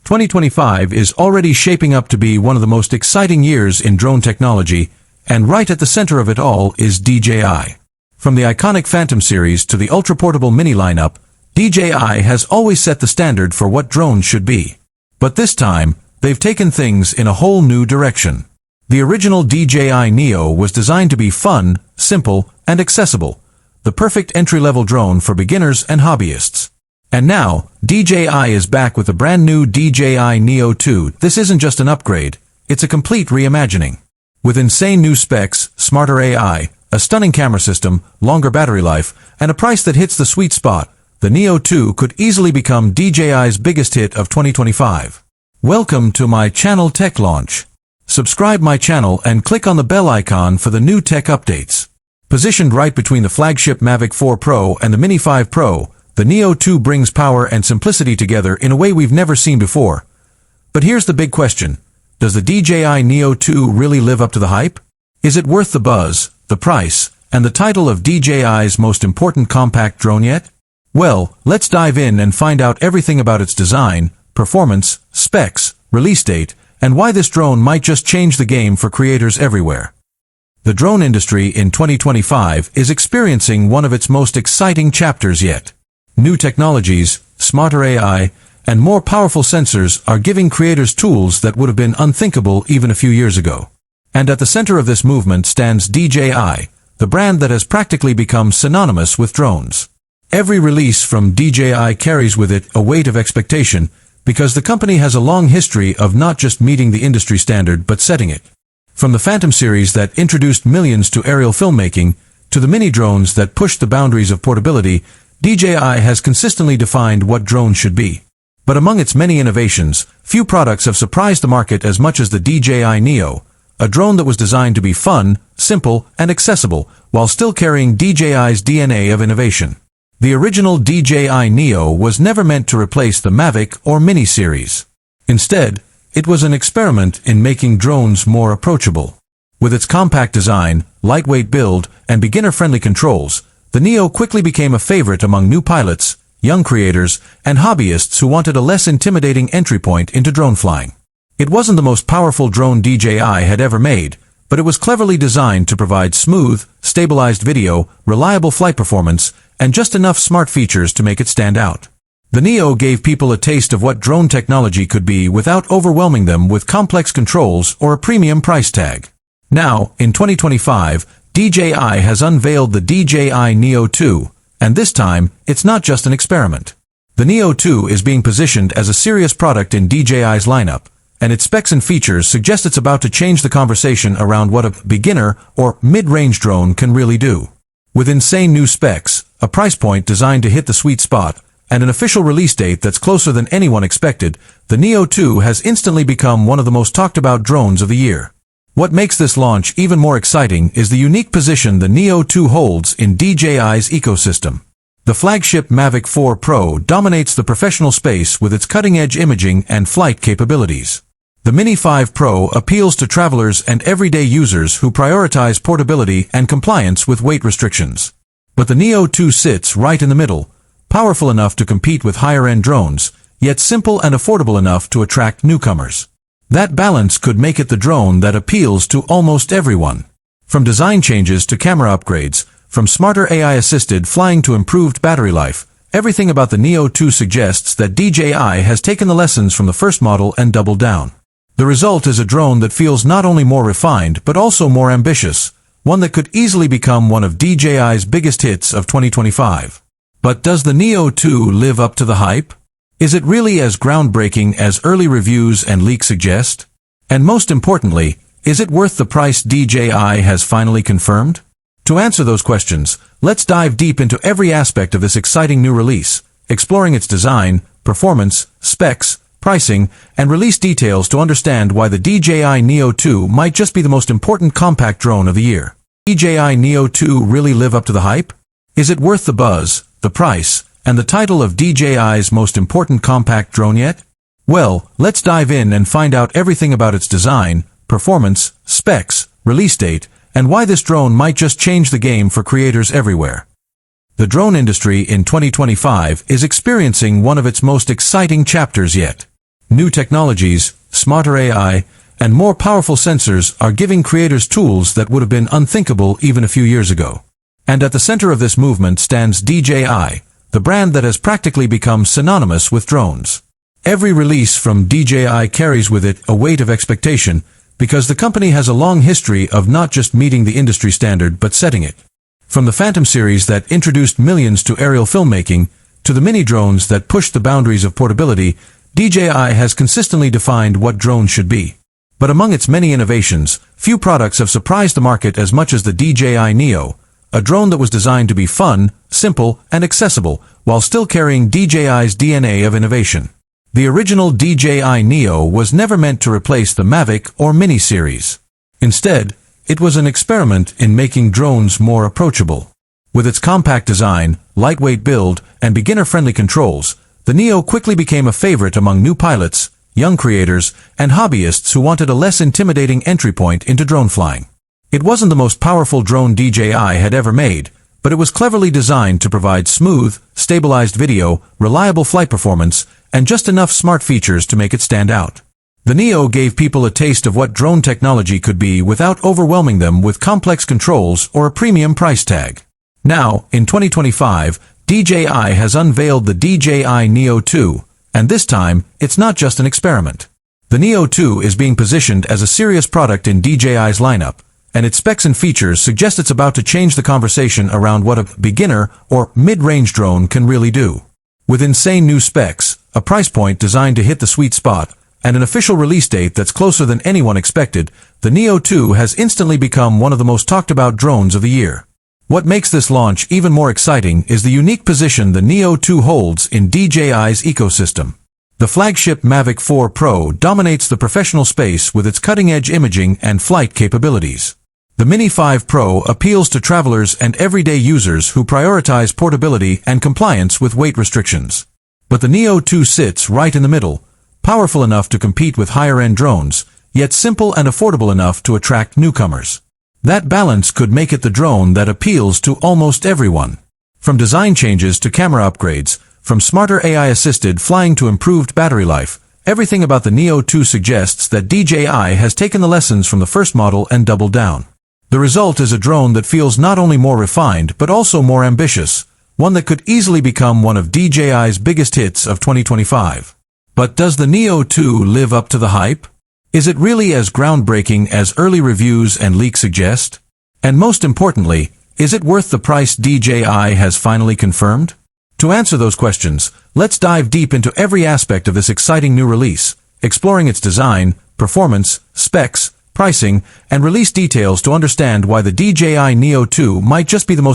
2025 is already shaping up to be one of the most exciting years in drone technology, and right at the center of it all is DJI. From the iconic Phantom series to the ultra-portable Mini lineup, DJI has always set the standard for what drones should be. But this time, they've taken things in a whole new direction. The original DJI Neo was designed to be fun, simple, and accessible, the perfect entry-level drone for beginners and hobbyists. And now, DJI is back with the brand new DJI Neo2. This isn't just an upgrade, it's a complete reimagining. With insane new specs, smarter AI, a stunning camera system, longer battery life, and a price that hits the sweet spot, the Neo2 could easily become DJI's biggest hit of 2025. Welcome to my channel Tech Launch. Subscribe my channel and click on the bell icon for the new tech updates. Positioned right between the flagship Mavic 4 Pro and the Mini 5 Pro, the Neo2 brings power and simplicity together in a way we've never seen before. But here's the big question. Does the DJI Neo2 really live up to the hype? Is it worth the buzz, the price, and the title of DJI's most important compact drone yet? Well, let's dive in and find out everything about its design, performance, specs, release date, and why this drone might just change the game for creators everywhere. The drone industry in 2025 is experiencing one of its most exciting chapters yet. New technologies, smarter AI, and more powerful sensors are giving creators tools that would have been unthinkable even a few years ago. And at the center of this movement stands DJI, the brand that has practically become synonymous with drones. Every release from DJI carries with it a weight of expectation, because the company has a long history of not just meeting the industry standard but setting it. From the Phantom series that introduced millions to aerial filmmaking, to the mini drones that pushed the boundaries of portability, DJI has consistently defined what drones should be. But among its many innovations, few products have surprised the market as much as the DJI Neo, a drone that was designed to be fun, simple, and accessible, while still carrying DJI's DNA of innovation. The original DJI Neo was never meant to replace the Mavic or Mini series. Instead, it was an experiment in making drones more approachable. With its compact design, lightweight build, and beginner-friendly controls, the Neo quickly became a favorite among new pilots, young creators, and hobbyists who wanted a less intimidating entry point into drone flying. It wasn't the most powerful drone DJI had ever made, but it was cleverly designed to provide smooth, stabilized video, reliable flight performance, and just enough smart features to make it stand out. The Neo gave people a taste of what drone technology could be without overwhelming them with complex controls or a premium price tag. Now, in 2025, DJI has unveiled the DJI Neo2, and this time, it's not just an experiment. The Neo2 is being positioned as a serious product in DJI's lineup, and its specs and features suggest it's about to change the conversation around what a beginner or mid-range drone can really do. With insane new specs, a price point designed to hit the sweet spot, and an official release date that's closer than anyone expected, the Neo2 has instantly become one of the most talked about drones of the year. What makes this launch even more exciting is the unique position the Neo2 holds in DJI's ecosystem. The flagship Mavic 4 Pro dominates the professional space with its cutting-edge imaging and flight capabilities. The Mini 5 Pro appeals to travelers and everyday users who prioritize portability and compliance with weight restrictions. But the Neo2 sits right in the middle, powerful enough to compete with higher-end drones, yet simple and affordable enough to attract newcomers. That balance could make it the drone that appeals to almost everyone. From design changes to camera upgrades, from smarter AI-assisted flying to improved battery life, everything about the Neo2 suggests that DJI has taken the lessons from the first model and doubled down. The result is a drone that feels not only more refined but also more ambitious, one that could easily become one of DJI's biggest hits of 2025. But does the Neo2 live up to the hype? Is it really as groundbreaking as early reviews and leaks suggest? And most importantly, is it worth the price DJI has finally confirmed? To answer those questions, let's dive deep into every aspect of this exciting new release, exploring its design, performance, specs, pricing, and release details to understand why the DJI Neo2 might just be the most important compact drone of the year. DJI Neo2 really live up to the hype? Is it worth the buzz, the price, and the title of DJI's most important compact drone yet? Well, let's dive in and find out everything about its design, performance, specs, release date, and why this drone might just change the game for creators everywhere. The drone industry in 2025 is experiencing one of its most exciting chapters yet. New technologies, smarter AI, and more powerful sensors are giving creators tools that would have been unthinkable even a few years ago. And at the center of this movement stands DJI, the brand that has practically become synonymous with drones. Every release from DJI carries with it a weight of expectation, because the company has a long history of not just meeting the industry standard but setting it. From the Phantom series that introduced millions to aerial filmmaking, to the mini drones that pushed the boundaries of portability, DJI has consistently defined what drones should be. But among its many innovations, few products have surprised the market as much as the DJI Neo, a drone that was designed to be fun, simple, and accessible, while still carrying DJI's DNA of innovation. The original DJI Neo was never meant to replace the Mavic or Mini series. Instead, it was an experiment in making drones more approachable. With its compact design, lightweight build, and beginner-friendly controls, the Neo quickly became a favorite among new pilots, young creators, and hobbyists who wanted a less intimidating entry point into drone flying. It wasn't the most powerful drone DJI had ever made, but it was cleverly designed to provide smooth, stabilized video, reliable flight performance, and just enough smart features to make it stand out. The Neo gave people a taste of what drone technology could be without overwhelming them with complex controls or a premium price tag. Now, in 2025, DJI has unveiled the DJI Neo2, and this time, it's not just an experiment. The Neo2 is being positioned as a serious product in DJI's lineup, and its specs and features suggest it's about to change the conversation around what a beginner or mid-range drone can really do. With insane new specs, a price point designed to hit the sweet spot, and an official release date that's closer than anyone expected, the Neo2 has instantly become one of the most talked about drones of the year. What makes this launch even more exciting is the unique position the Neo2 holds in DJI's ecosystem. The flagship Mavic 4 Pro dominates the professional space with its cutting-edge imaging and flight capabilities. The Mini 5 Pro appeals to travelers and everyday users who prioritize portability and compliance with weight restrictions. But the Neo2 sits right in the middle, powerful enough to compete with higher-end drones, yet simple and affordable enough to attract newcomers. That balance could make it the drone that appeals to almost everyone. From design changes to camera upgrades, from smarter AI-assisted flying to improved battery life, everything about the Neo2 suggests that DJI has taken the lessons from the first model and doubled down. The result is a drone that feels not only more refined but also more ambitious, one that could easily become one of DJI's biggest hits of 2025. But does the Neo2 live up to the hype? Is it really as groundbreaking as early reviews and leaks suggest? And most importantly, is it worth the price DJI has finally confirmed? To answer those questions, let's dive deep into every aspect of this exciting new release, exploring its design, performance, specs, pricing, and release details to understand why the DJI Neo2 might just be the most